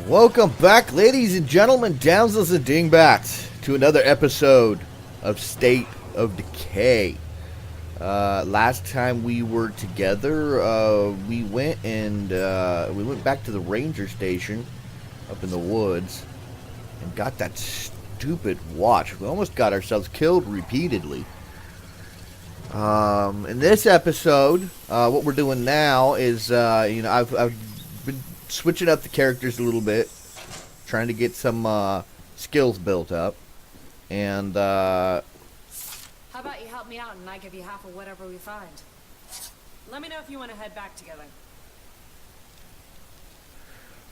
Welcome back, ladies and gentlemen, Damsels and Dingbats, to another episode of State of Decay. Last time we were together, we went back to the ranger station up in the woods and got that stupid watch. We almost got ourselves killed repeatedly. In this episode, what we're doing now is, I've been switching up the characters a little bit, trying to get some skills built up, and how about you help me out and I give you half of whatever we find? Let me know if you want to head back together.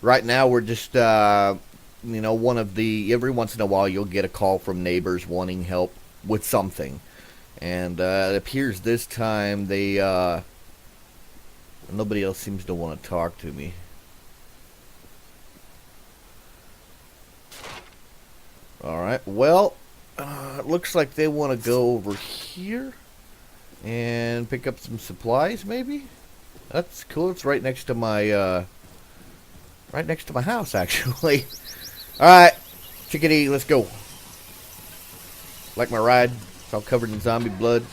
right now we're just, one of the, every once in a while you'll get a call from neighbors wanting help with something, and it appears this time they, nobody else seems to want to talk to me. Alright, well, it looks like they want to go over here and pick up some supplies, maybe? That's cool. It's right next to my, house, actually. Alright, chickadee, let's go. Like my ride? It's all covered in zombie blood.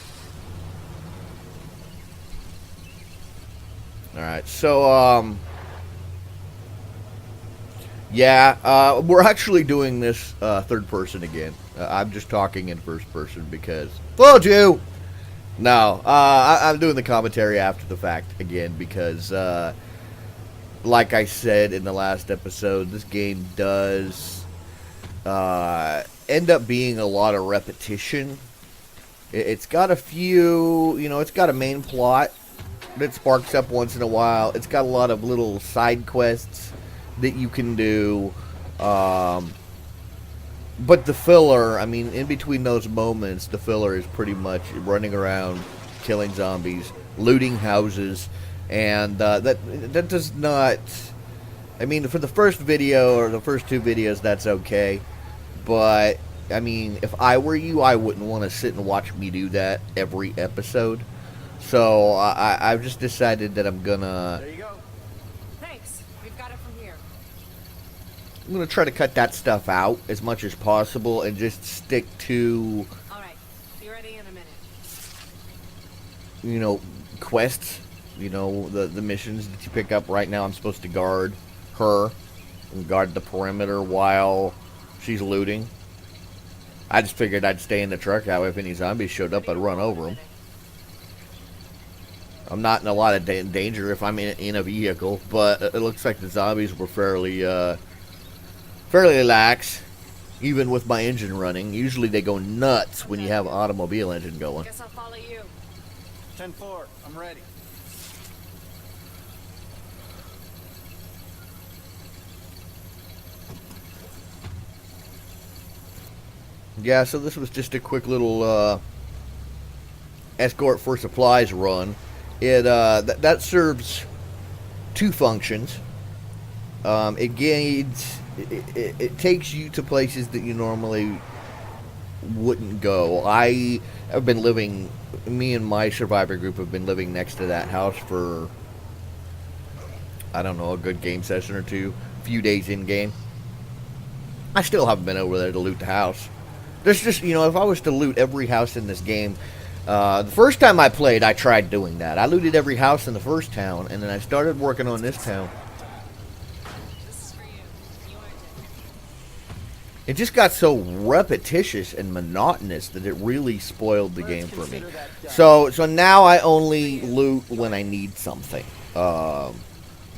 Alright, so, yeah, we're actually doing this third person again. I'm just talking in first person because... Fooled you! No, I'm doing the commentary after the fact again because, like I said in the last episode, this game does end up being a lot of repetition. It's got a few, it's got a main plot that sparks up once in a while. It's got a lot of little side quests that you can do, but the filler, I mean, in between those moments, the filler is pretty much running around, killing zombies, looting houses, and that does not, I mean, for the first video, or the first two videos, that's okay, but, I mean, if I were you, I wouldn't want to sit and watch me do that every episode, so I've just decided that I'm gonna... There you go. Thanks. We've got it from here. I'm going to try to cut that stuff out as much as possible and just stick to, Alright, be ready in a minute. quests, the missions that you pick up. Right now I'm supposed to guard her and guard the perimeter while she's looting. I just figured I'd stay in the truck. That way if any zombies showed up, I'd run over them. I'm not in a lot of danger if I'm in a vehicle, but it looks like the zombies were fairly lax, even with my engine running. Usually they go nuts when you have an automobile engine going. Guess I'll follow you. 10-4, I'm ready. Yeah, so this was just a quick little escort for supplies run. It that serves two functions. It takes you to places that you normally wouldn't go. I have been living, me and my survivor group have been living next to that house for, I don't know, a good game session or two, a few days in game. I still haven't been over there to loot the house. There's just, if I was to loot every house in this game, the first time I played, I tried doing that. I looted every house in the first town, and then I started working on this town. It just got so repetitious and monotonous that it really spoiled the game for me. So now I only loot when I need something.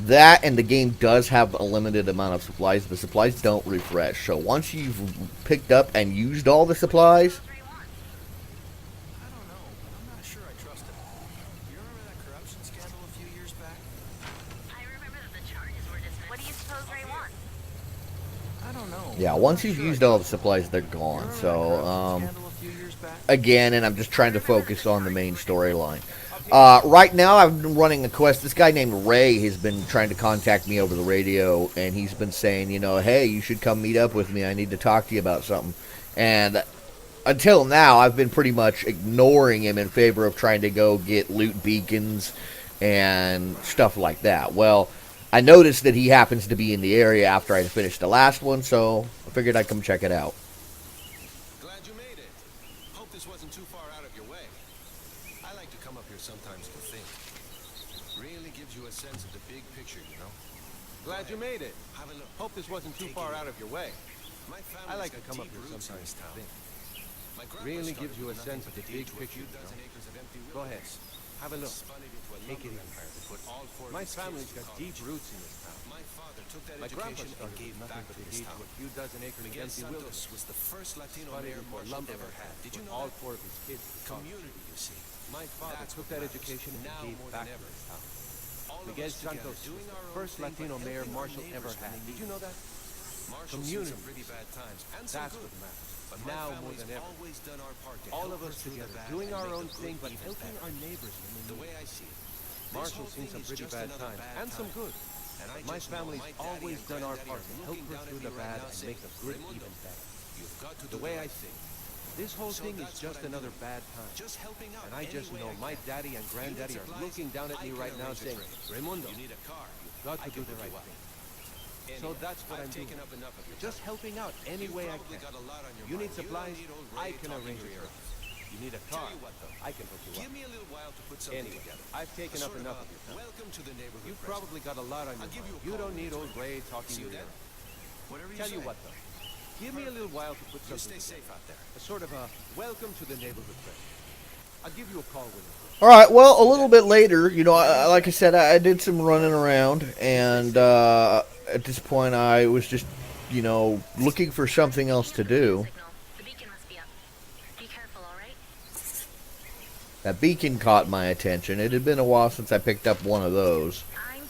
That, and the game does have a limited amount of supplies. The supplies don't refresh. So once you've picked up and used all the supplies... I don't know. I'm not sure I trust him. Do you remember that corruption scandal a few years back? I remember that the charges were dismissed. What do you suppose Ray wants? I don't know. Yeah, once you've used all the supplies, they're gone. So, again, and I'm just trying to focus on the main storyline. Right now, I've been running a quest. This guy named Ray has been trying to contact me over the radio, and he's been saying, hey, you should come meet up with me. I need to talk to you about something. And until now, I've been pretty much ignoring him in favor of trying to go get loot beacons and stuff like that. Well, I noticed that he happens to be in the area after I finished the last one, so I figured I'd come check it out. Glad you made it. Hope this wasn't too far out of your way. I like to come up here sometimes to think. Really gives you a sense of the big picture, you know? Glad you made it. Have a look. Hope this wasn't too far out of your way. I like to come up here sometimes to think. Really gives you a sense of the big picture, you know? Go ahead. Have a look. Take it easy. My family's got deep roots in this town. My grandpa started with nothing but a deed to a few dozen acres of empty wilderness. Was the first Latino mayor Marshall ever had. Did you know all 4 of his kids? Community, you see. My father took that education and gave back to his town. Miguel Santos was the first Latino mayor Marshall ever had. Did you know that? Community. That's what matters. Now more than ever. All of us together, doing our own thing, but helping our neighbors. The way I see it. Marshall's seen some pretty bad times, and some good. But my family's always done our part to help her through the bad and make the good even better. The way I see it. This whole thing is just another bad time. And I just know my daddy and granddaddy are looking down at me right now saying, Raimundo, you've got to do the right thing. So that's what I'm doing. Just helping out any way I can. You need supplies, I can arrange it for you. You need a car, I can hook you up. Anyway, I've taken up enough of your time. You've probably got a lot on your mind. You don't need old Ray talking you in. Tell you what though, give me a little while to put something together. A sort of a welcome to the neighborhood friend. I'll give you a call when it's All right, well, a little bit later, you know, like I said, I did some running around, and at this point I was just, you know, looking for something else to do. The beacon must be up. Be careful, all right? That beacon caught my attention. It had been a while since I picked up one of those.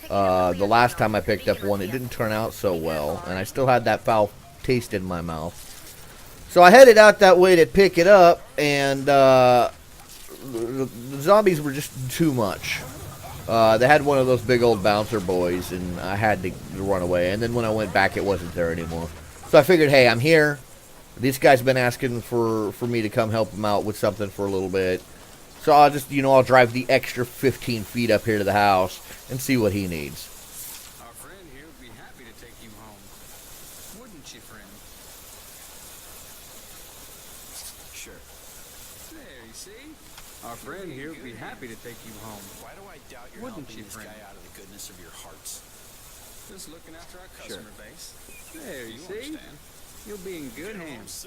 The last time I picked up one, it didn't turn out so well, and I still had that foul taste in my mouth. So I headed out that way to pick it up, and the zombies were just too much. They had one of those big old bouncer boys, and I had to run away. And then when I went back, it wasn't there anymore. So I figured, hey, I'm here. This guy's been asking for me to come help him out with something for a little bit. So I'll just, you know, I'll drive the extra 15 feet up here to the house and see what he needs. Our friend here would be happy to take you home. Wouldn't you, friend? Sure. There, you see? Our friend here would be happy to take you home. Why do I doubt you're Wouldn't helping you, this friend? guy out of the goodness of your hearts? Just looking after our Sure. customer base. There, you You see? understand. You'll be in good hands.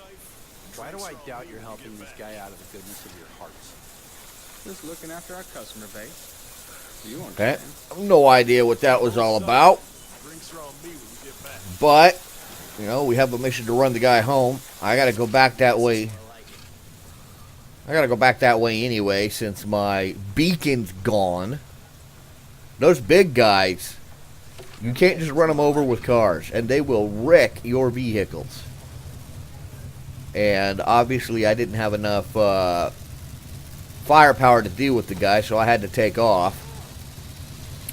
Why do I doubt you're helping this guy out of the goodness of your hearts? Just looking after our customer base. You Okay. understand? I have no idea what that was all about. Drinks are on me when you get back. But, you know, we have a mission to run the guy home. I gotta go back that way. I gotta go back that way anyway, since my beacon's gone. Those big guys, you can't just run them over with cars, and they will wreck your vehicles. And obviously I didn't have enough firepower to deal with the guy, so I had to take off.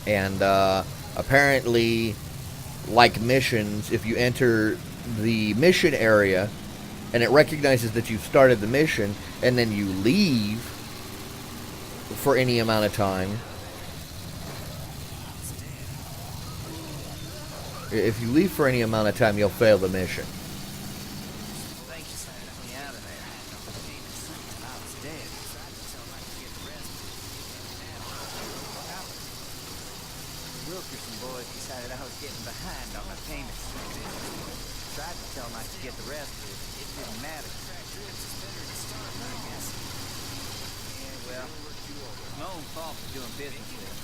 And apparently, like missions, if you enter the mission area and it recognizes that you've started the mission and then you leave for any amount of time, if you leave for any amount of time, you'll fail the mission. Thank you, son. Let me out of there. I was dead. Wilkerson boys decided I was getting behind on my payments. Tried to tell them I could get the rest, but it didn't matter. Yeah, well, it's my own fault for doing business with him.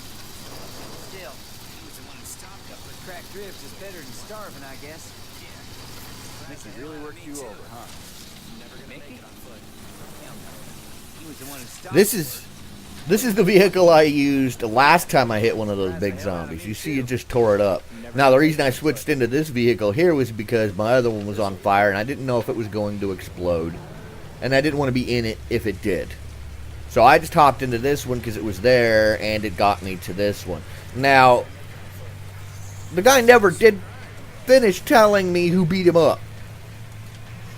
Still, he was the one who stopped up. But cracked ribs is better than starving, I guess. Mickey really worked you over, huh? Mickey? He was the one who stopped. This is the vehicle I used last time I hit one of those big zombies. You see, it just tore it up. Now, the reason I switched into this vehicle here was because my other one was on fire, and I didn't know if it was going to explode. And I didn't want to be in it if it did. So I just hopped into this one because it was there, and it got me to this one. Now, the guy never did finish telling me who beat him up.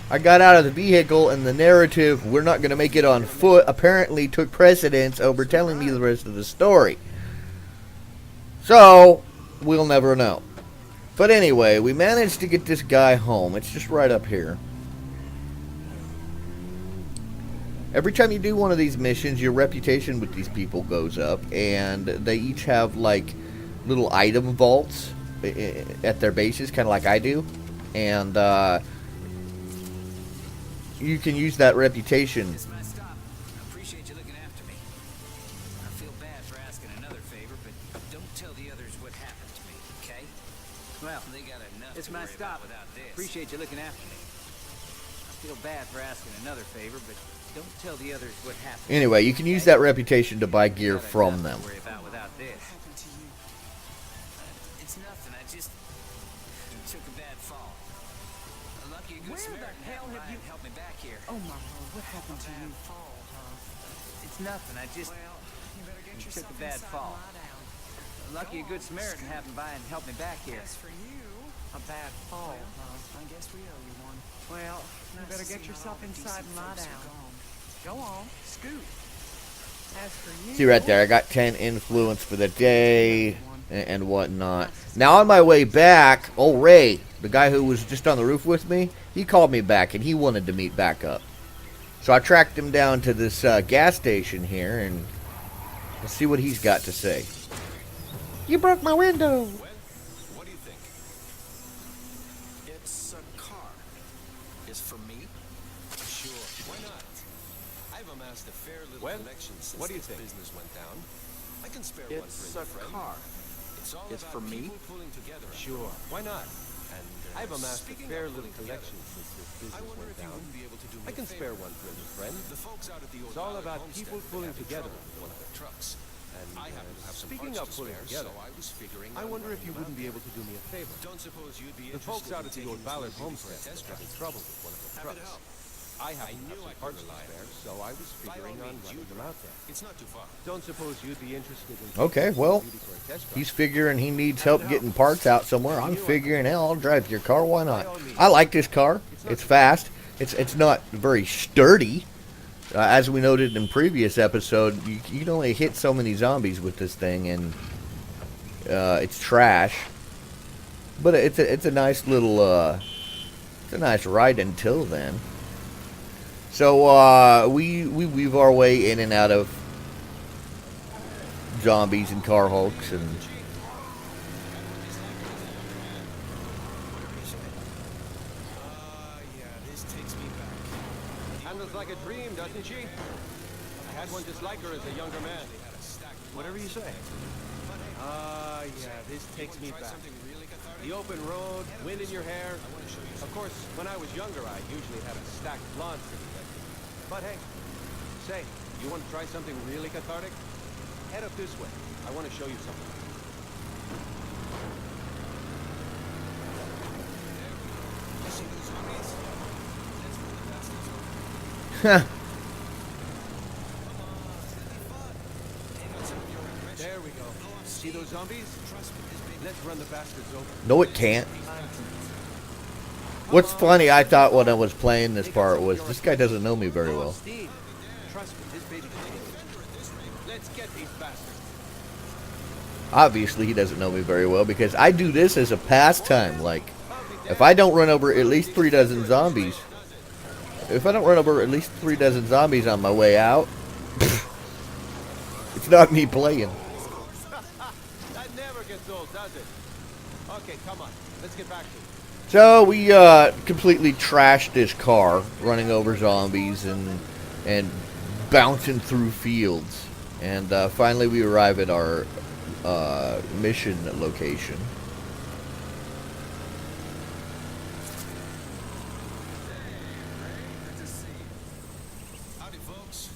I got out of the vehicle, and the narrative, we're not going to make it on foot, apparently took precedence over telling me the rest of the story. So, we'll never know. But anyway, we managed to get this guy home. It's just right up here. Every time you do one of these missions, your reputation with these people goes up, and they each have like little item vaults at their bases, kind of like I do, and you can use that reputation. It's messed up. I appreciate you looking after me. I feel bad for asking another favor, but don't tell the others what happened to me, okay? Well, they got enough It's to worry messed about up. without this. Appreciate you looking after me. I feel bad for asking another favor, but don't tell the others what happened. Anyway, you can use that reputation to buy gear Got from enough them. to worry about without this. Happened to you? It's nothing. I just took a bad fall. Lucky a good Where the Samaritan hell happened have by you- and helped me back here. Oh my lord, what happened to you? Fall, huh? It's nothing. I just You better get took yourself a bad inside fall. and lie down. Lucky a good Samaritan happened by and helped me back here. As for you, A bad fall, well, huh? I guess we owe you one. Well, you Nice better to get see how yourself all the inside decent and lie folks are down. gone. Go on, scoot. As for you, See right there, I got 10 influence for the day and whatnot. Now on my way back, old Ray, the guy who was just on the roof with me, he called me back and he wanted to meet back up. So I tracked him down to this gas station here and let's see what he's got to say. You broke my window. Well, what do you think? It's a car. It's for me? Sure, why not? I've amassed a fair little Well, collection since what do you this think? business went down. I can spare one It's for a you, friend. car. It's all It's about for me? people pulling together. after Sure. all. Why not? And I've amassed a speaking fair of little pulling collection together, since this I business wonder went if you down. wouldn't be able to do me I a can favor. spare one for you, friend. The folks out at the old It's all Ballard about homestead people have been pulling having together. trouble with one of their trucks. And I happen to have some speaking parts of to pulling spare, together, so I was figuring I on wonder if running you them wouldn't out be there. able to do me a favor. Don't suppose you'd be The folks interested out in at the taking old Ballard these ladies for a homestead test are having drive? trouble with one of their Happy to trucks. help. I happen to knew have I some could parts to rely on spare, you. so I was By all figuring on means, running you them out there. It's not too far. Don't suppose you'd be interested in Okay, taking well, Beauty for a test drive. he's figuring he needs help getting parts out somewhere. I'm figuring, hell, I'll drive your car. Why not? I like this car. It's fast. It's not very sturdy. As we noted in previous episode, you can only hit so many zombies with this thing, and it's trash. But it's a nice little it's a nice ride until then. So we weave our way in and out of zombies and car hulks and. Yeah, this takes me back. Handles like a dream, doesn't she? I had one just like her as a younger man. Whatever you say. Yeah, this takes me back. The open road, wind in your hair. Of course, when I was younger, I usually had a stacked blonde city ready. But hey, say, you want to try something really cathartic? Head up this way. I want to show you something. There we go. See those zombies? Let's run the bastards over. No, it can't. What's funny, I thought when I was playing this part was this guy doesn't know me very well. Steve, trust me, this baby can handle it. Let's get these bastards. Obviously, he doesn't know me very well because I do this as a pastime. Like, if I don't run over at least 3 dozen zombies, on my way out, it's not me playing. That never gets old, does it? Okay, come on. Let's get back to it. So we completely trashed this car, running over zombies and bouncing through fields. And finally we arrive at our mission location. Howdy, folks.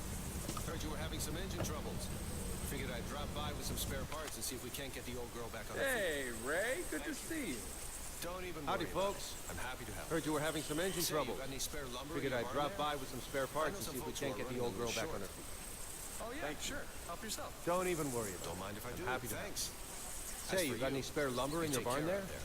Heard you were having some engine troubles. Figured I'd drop by with some spare parts and see if we can't get the old girl back on her feet. Hey, Ray, good to see you. Don't even Howdy, worry about folks. it. I'm happy to help. Heard you were having some engine Say, trouble. you got any spare lumber Figured in I'd your drop barn by with some spare I parts know to some see if we folks can't who are get the running old a girl little back on short. her feet. Oh, yeah, sure. Help yourself. Don't even worry about Don't mind if I do. happy to help. Thanks. Say, As you for got you, any spare lumber in your take barn care there? out there.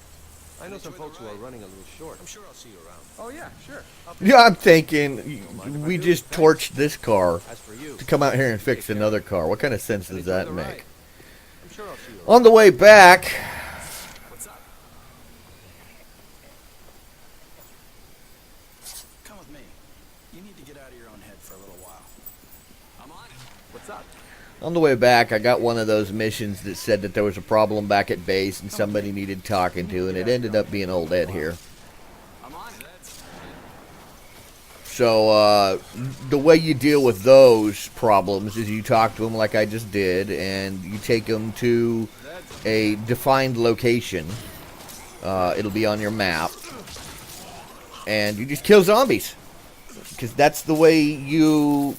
I know some Enjoy the folks who are ride. running a little short. I'm sure I'll see you around. Oh, yeah, sure. Yeah, I'm thinking we just torched this car As for you, to come out here and fix another car. What kind of sense does that enjoy the make? ride. I'm sure I'll see you around. On the way back, You need to get out of your own head for a little while. I'm on it. What's up? On the way back, I got one of those missions that said that there was a problem back at base and somebody needed talking to, and it ended up being old Ed here. I'm on it. So, the way you deal with those problems is you talk to them like I just did, and you take them to a defined location. It'll be on your map. And you just kill zombies. Because that's the way you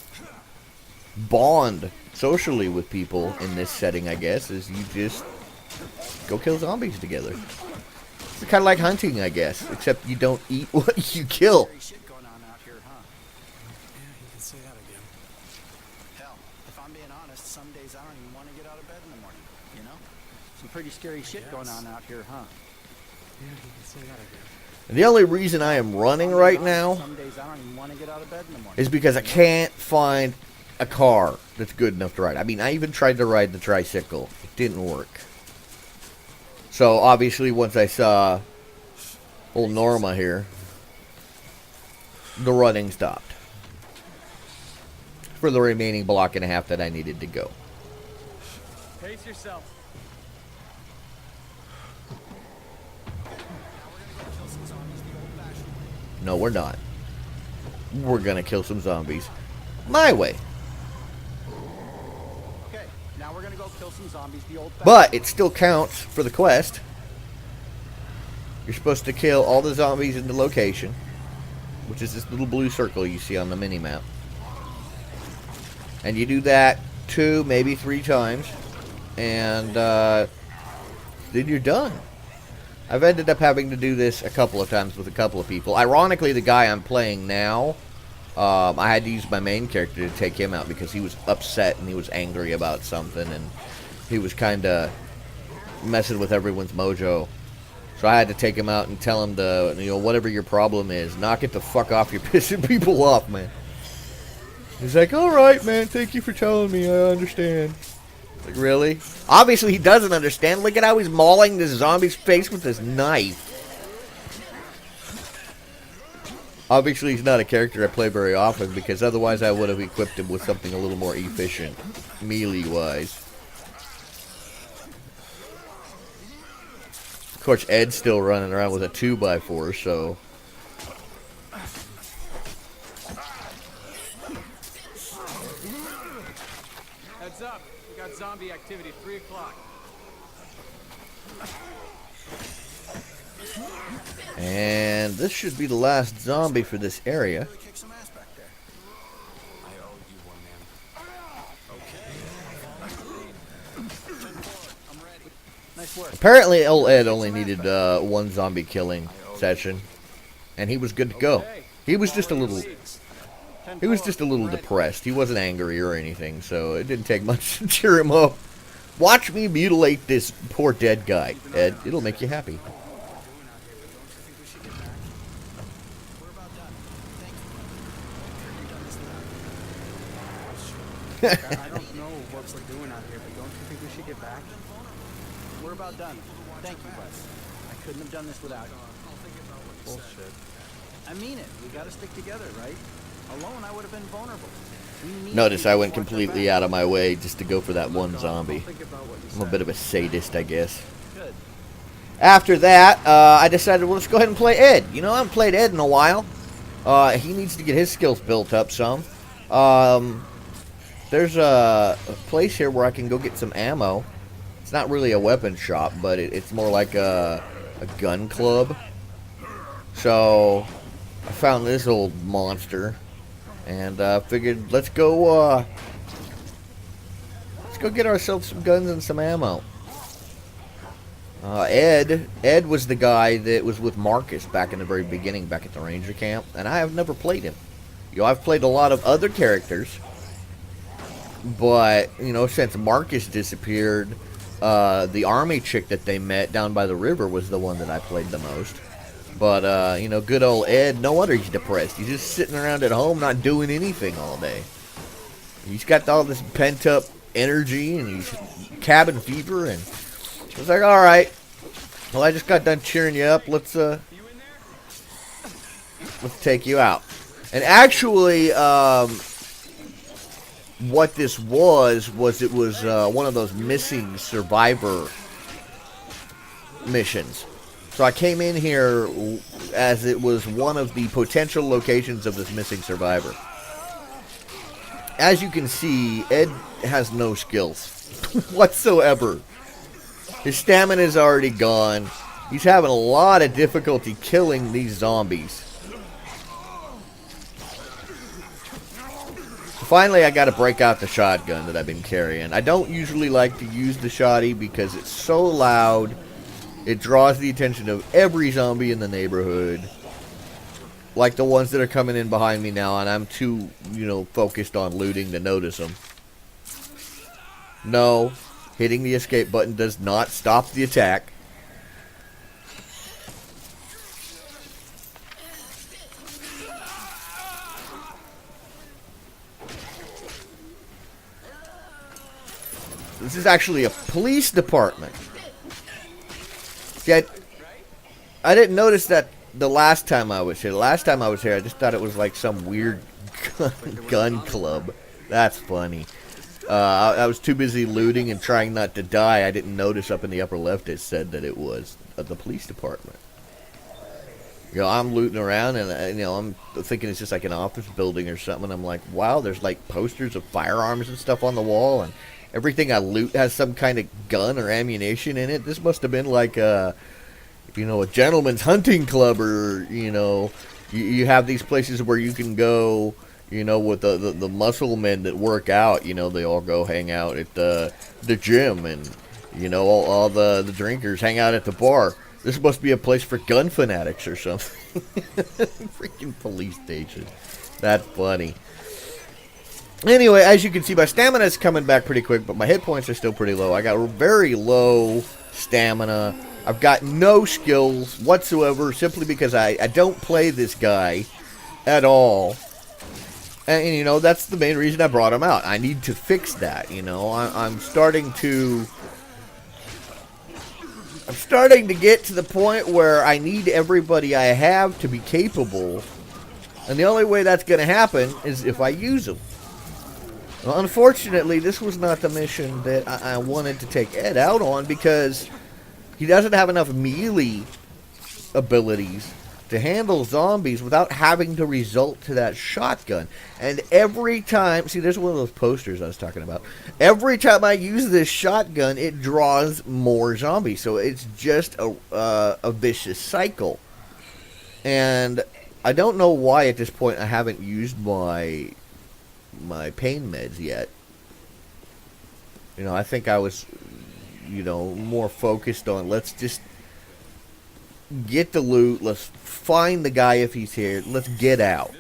bond socially with people in this setting, I guess, is you just go kill zombies together. It's kind of like hunting, I guess, except you don't eat what you kill. Shit going on out here, huh? Yeah, you can say that again. Hell, if I'm being honest, some days I don't even want to get out of bed in the morning, you know? Some pretty scary shit going on out here, huh? Yeah, you can say that again. And the only reason I am running right now Some days I don't even want to get out of bed in the morning. is because I can't find a car that's good enough to ride. I mean, I even tried to ride the tricycle. It didn't work. So, obviously, once I saw old Norma here, the running stopped. For the remaining block and a half that I needed to go. Pace yourself. No, we're not. We're gonna kill some zombies. My way. Okay, now we're gonna go kill some zombies the old But it still counts for the quest. You're supposed to kill all the zombies in the location, which is this little blue circle you see on the mini-map. And you do that 2, maybe 3 times, and then you're done. I've ended up having to do this a couple of times with a couple of people. Ironically, the guy I'm playing now, I had to use my main character to take him out because he was upset and he was angry about something, and he was kind of messing with everyone's mojo. So I had to take him out and tell him to, you know, whatever your problem is, knock it the fuck off. You're pissing people off, man. He's like, all right, man, thank you for telling me. I understand. Like, really? Obviously, he doesn't understand. Look at how he's mauling this zombie's face with his knife. Obviously, he's not a character I play very often, because otherwise I would have equipped him with something a little more efficient, melee-wise. Of course, Ed's still running around with a 2x4, so... Heads up. We got zombie activity at 3 o'clock. And this should be the last zombie for this area. Really kick some ass back there. I owe you one, man. I'm ready. Nice work. Apparently, old Ed only needed 1 zombie killing session, and he was good to go. He was just a little... He was just a little depressed. He wasn't angry or anything, so it didn't take much to cheer him up. Watch me mutilate this poor dead guy, Ed. It'll make you happy. I don't know what we're doing out here, but don't you think we should get back? We're about done. Thank you, Buzz. I couldn't have done this without you. Bullshit. I mean it. We gotta stick together, right? Alone, I would have been vulnerable. Notice I went completely out of my way just to go for that 1 zombie. I'm a bit of a sadist, I guess. Good. After that, I decided, well, let's go ahead and play Ed. You know, I haven't played Ed in a while. He needs to get his skills built up some. There's a place here where I can go get some ammo. It's not really a weapon shop, but it's more like a gun club. So, I found this old monster. And figured, let's go get ourselves some guns and some ammo. Ed was the guy that was with Marcus back in the very beginning, back at the Ranger camp, and I have never played him. You know, I've played a lot of other characters, but, you know, since Marcus disappeared, the army chick that they met down by the river was the one that I played the most. But, you know, good old Ed, no wonder he's depressed. He's just sitting around at home not doing anything all day. He's got all this pent-up energy, and he's cabin fever, and I was like, alright, well, I just got done cheering you up. Let's take you out. And actually, what this was it was one of those missing survivor missions. So I came in here as it was one of the potential locations of this missing survivor. As you can see, Ed has no skills whatsoever. His stamina is already gone. He's having a lot of difficulty killing these zombies. Finally, I got to break out the shotgun that I've been carrying. I don't usually like to use the shotty because it's so loud. It draws the attention of every zombie in the neighborhood. Like the ones that are coming in behind me now, and I'm too, focused on looting to notice them. No, hitting the escape button does not stop the attack. This is actually a police department. See, I didn't notice that the last time I was here. The last time I was here, I just thought it was like some weird gun club. That's funny. I was too busy looting and trying not to die. I didn't notice up in the upper left it said that it was the police department. I'm looting around and I'm thinking it's just like an office building or something. And I'm like, wow, there's like posters of firearms and stuff on the wall, and everything I loot has some kind of gun or ammunition in it. This must have been like a gentleman's hunting club, or you have these places where you can go, with the muscle men that work out. They all go hang out at the gym, and all the drinkers hang out at the bar. This must be a place for gun fanatics or something. Freaking police station. That's funny. Anyway, as you can see, my stamina is coming back pretty quick, but my hit points are still pretty low. I got very low stamina. I've got no skills whatsoever, simply because I don't play this guy at all. And that's the main reason I brought him out. I need to fix that, I'm starting to get to the point where I need everybody I have to be capable. And the only way that's going to happen is if I use them. Well, unfortunately, this was not the mission that I wanted to take Ed out on, because he doesn't have enough melee abilities to handle zombies without having to resort to that shotgun. And every time, see, there's one of those posters I was talking about. Every time I use this shotgun, it draws more zombies. So it's just a vicious cycle. And I don't know why at this point I haven't used my pain meds yet. I think I was, more focused on let's just get the loot, let's find the guy if he's here, let's get out.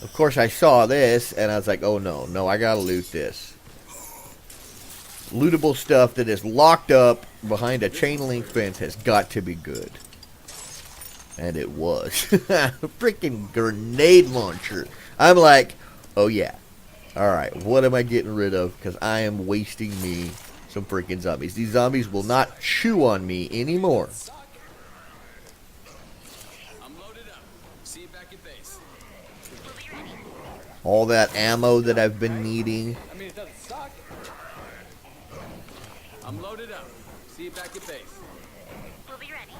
Of course, I saw this and I was like, oh no, I gotta loot this. Lootable stuff that is locked up behind a chain link fence has got to be good. And it was. A freaking grenade launcher. I'm like, oh yeah. Alright, what am I getting rid of? Because I am wasting me some freaking zombies. These zombies will not chew on me anymore. I'm loaded up. See you back at base. All that ammo that I've been needing. I mean, it doesn't suck. I'm loaded up. See you back at base. We'll be ready.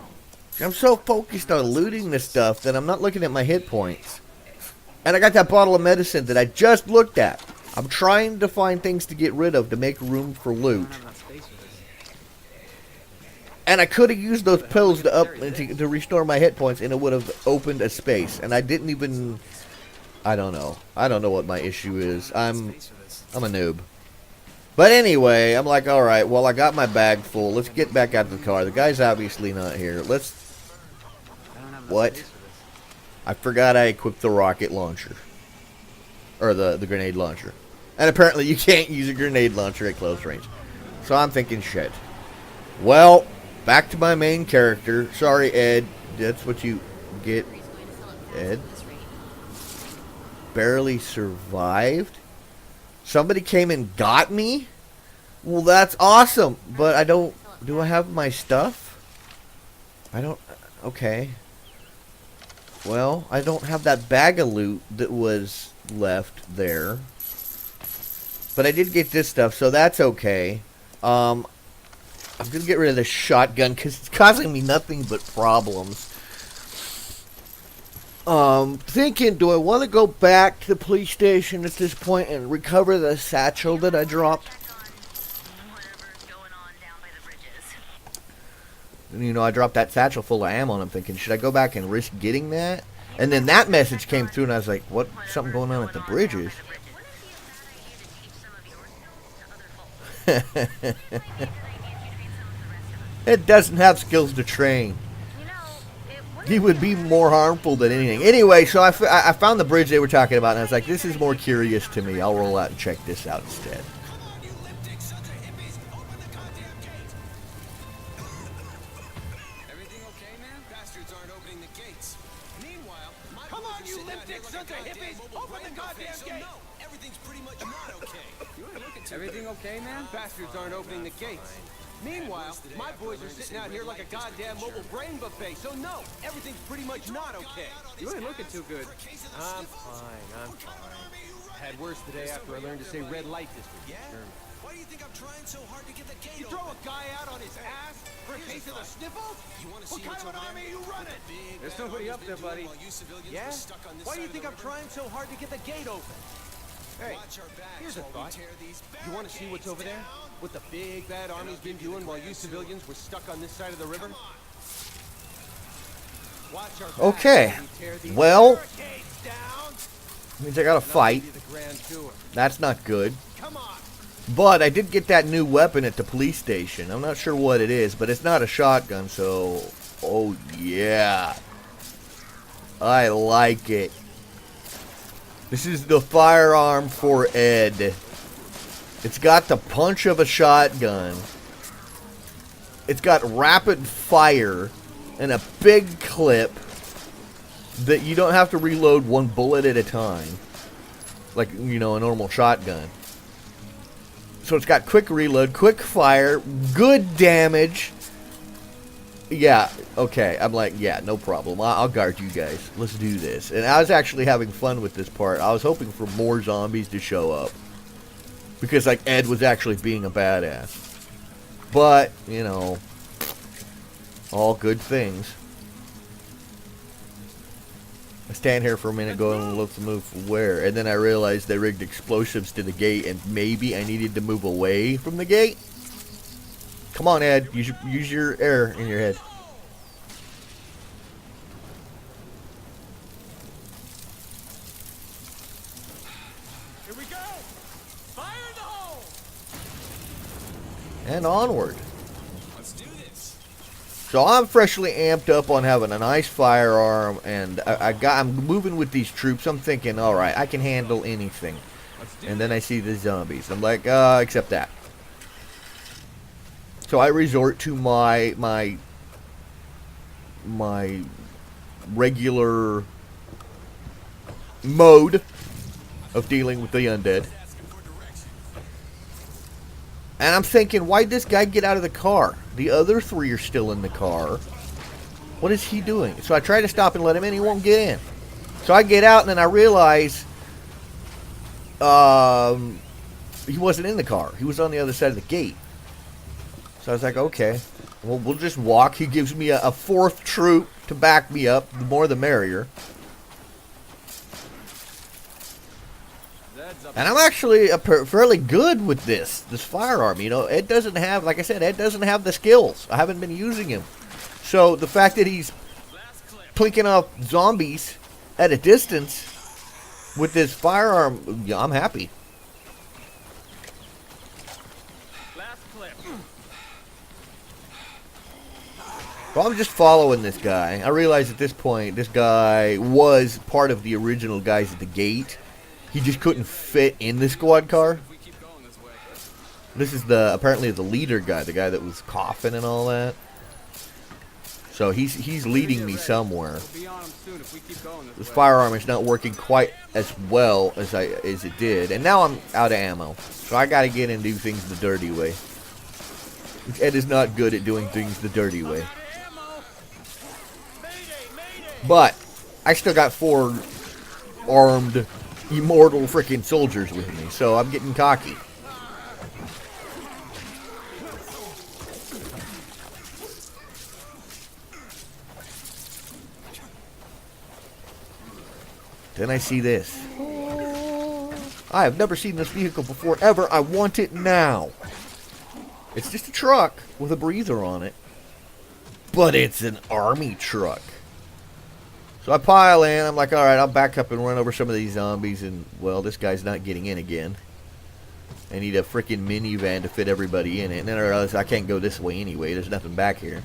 I'm so focused on looting this stuff that I'm not looking at my hit points. And I got that bottle of medicine that I just looked at. I'm trying to find things to get rid of to make room for loot. And I could have used those pills to restore my hit points, and it would have opened a space. And I didn't even... I don't know. I don't know what my issue is. I'm a noob. But anyway, I'm like, alright, well, I got my bag full. Let's get back out of the car. The guy's obviously not here. Let's... What? I forgot I equipped the rocket launcher. Or the grenade launcher. And apparently you can't use a grenade launcher at close range. So I'm thinking, shit. Well, back to my main character. Sorry, Ed. That's what you get. Ed? Barely survived? Somebody came and got me? Well, that's awesome. But I don't... Do I have my stuff? I don't... Okay. Well, I don't have that bag of loot that was left there. But I did get this stuff, so that's okay. I'm going to get rid of the shotgun because it's causing me nothing but problems. Thinking, do I want to go back to the police station at this point and recover the satchel that I dropped? Whatever's going on down by the bridges. And, you know, I dropped that satchel full of ammo, and I'm thinking, should I go back and risk getting that? And then that message came through, and I was like, what? Something going on at the bridges? It doesn't have skills to train. He would be more harmful than anything. Anyway, so I found the bridge they were talking about, and I was like, this is more curious to me. I'll roll out and check this out instead. Everything okay, man? Bastards aren't opening the gates. Meanwhile, my Come boys on, are you sitting out lip-dick here sons like of a hippies! goddamn mobile Open the brain goddamn buffet, so gate! no, everything's pretty much not okay. You ain't looking too Everything good. okay, man? Bastards aren't opening the gates. Meanwhile, my boys are sitting out here like a goddamn mobile brain buffet, so no, everything's pretty much not okay. You ain't looking too good. I'm fine. Had worse today after I learned to say red light district. Yeah? Why do you think I'm trying so hard to get the gate You open? throw a guy out on his ass for a case of the sniffles? You want to What see kind what's of an over army are there? you running? Big There's bad nobody army's up been there, doing buddy. while you civilians Yeah? were stuck on this Why do you side think of I'm the river? trying so hard to get the gate open? Hey, Watch our backs here's a while we thought. tear these You want to see what's over there? down? What the big bad army's been doing while you civilians were stuck on this side of the river? Watch our backs Okay. while we tear these Well, barricades down. means I gotta fight. Give you the grand tour. That's not good. Come on. But I did get that new weapon at the police station. I'm not sure what it is, but it's not a shotgun, so... Oh, yeah. I like it. This is the firearm for Ed. It's got the punch of a shotgun. It's got rapid fire and a big clip that you don't have to reload one bullet at a time. Like, you know, a normal shotgun. So it's got quick reload, quick fire, good damage. Yeah, okay. I'm like, yeah, no problem. I'll guard you guys. Let's do this. And I was actually having fun with this part. I was hoping for more zombies to show up. Because, like, Ed was actually being a badass. But, you know, all good things. I stand here for a minute going, let's move where? And then I realized they rigged explosives to the gate and maybe I needed to move away from the gate. Come on, Ed. Use your air in your head. Here we go. Fire in the hole. And onward. Let's do this. So I'm freshly amped up on having a nice firearm, and I'm moving with these troops. I'm thinking, all right, I can handle anything. And then I see the zombies. I'm like, except that. So I resort to my regular mode of dealing with the undead. And I'm thinking, why'd this guy get out of the car? The other three are still in the car. What is he doing? So I try to stop and let him in. He won't get in. So I get out and then I realize he wasn't in the car. He was on the other side of the gate. So I was like, okay, well, we'll just walk. He gives me a fourth troop to back me up. The more the merrier. And I'm actually fairly good with this firearm. You know, Ed doesn't have, like I said, Ed doesn't have the skills. I haven't been using him. So the fact that he's plinking off zombies at a distance with this firearm, yeah, I'm happy. Last clip. Well, I'm just following this guy. I realize at this point, this guy was part of the original guys at the gate. He just couldn't fit in the squad car. This is apparently the leader guy, the guy that was coughing and all that. So he's leading me somewhere. This firearm is not working quite as well as it did, and now I'm out of ammo. So I got to get and do things the dirty way. Ed is not good at doing things the dirty way. But I still got 4 armed, immortal freaking soldiers with me, so I'm getting cocky. Then I see this. I have never seen this vehicle before, ever. I want it now. It's just a truck with a breather on it. But it's an army truck. So I pile in. I'm like, alright, I'll back up and run over some of these zombies. And, well, this guy's not getting in again. I need a freaking minivan to fit everybody in it. And then I realize I can't go this way anyway. There's nothing back here.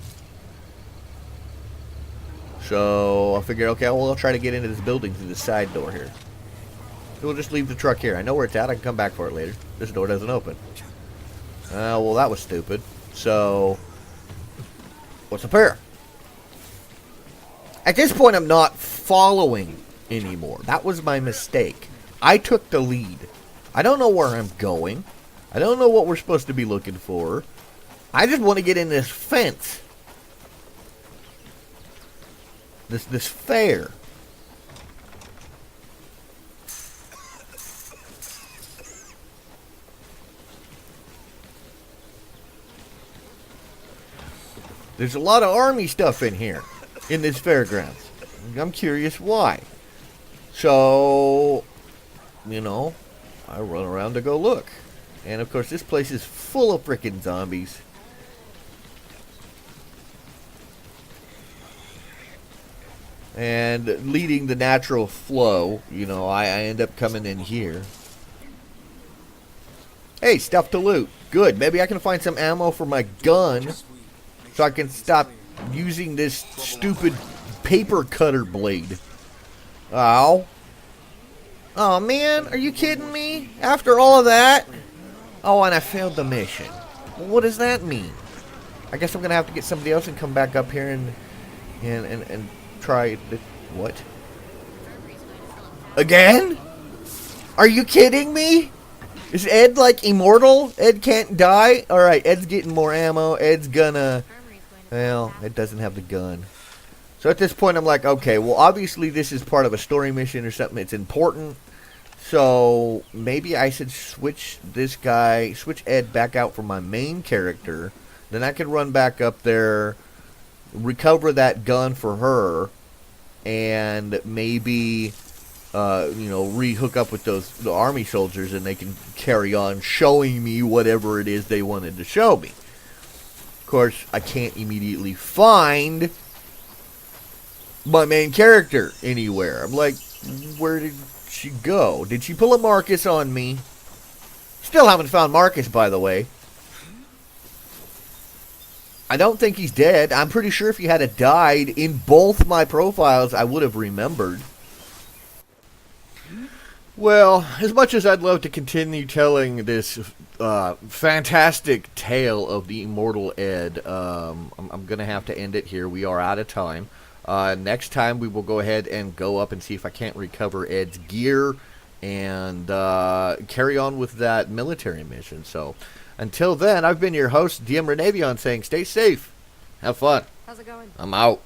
So I figured, okay, well, I'll try to get into this building through the side door here. So we'll just leave the truck here. I know where it's at. I can come back for it later. This door doesn't open. Well, that was stupid. So, what's up here? At this point, I'm not following anymore. That was my mistake. I took the lead. I don't know where I'm going. I don't know what we're supposed to be looking for. I just want to get in this fence. This fair. There's a lot of army stuff in here, in this fairgrounds. I'm curious why. So, you know, I run around to go look. And of course, this place is full of frickin' zombies. And leading the natural flow, you know, I end up coming in here. Hey, stuff to loot. Good. Maybe I can find some ammo for my gun so I can stop using this stupid paper cutter blade. Ow. Oh, man. Are you kidding me? After all of that? Oh, and I failed the mission. Well, what does that mean? I guess I'm going to have to get somebody else and come back up here and try the, what? Again? Are you kidding me? Is Ed like immortal? Ed can't die? Alright, Ed's getting more ammo. Ed's gonna, well, Ed doesn't have the gun. So at this point I'm like, okay, well obviously this is part of a story mission or something. It's important. So maybe I should switch this guy, switch Ed back out for my main character. Then I can run back up there, recover that gun for her, and maybe you know, re-hook up with the army soldiers, and they can carry on showing me whatever it is they wanted to show me. Of course, I can't immediately find my main character anywhere. I'm like, where did she go? Did she pull a Marcus on me? Still haven't found Marcus, by the way. I don't think he's dead. I'm pretty sure if he had died in both my profiles, I would have remembered. Well, as much as I'd love to continue telling this fantastic tale of the immortal Ed, I'm going to have to end it here. We are out of time. Next time we will go ahead and go up and see if I can't recover Ed's gear and carry on with that military mission. So, until then, I've been your host, DM Renavion, saying stay safe, have fun. How's it going? I'm out.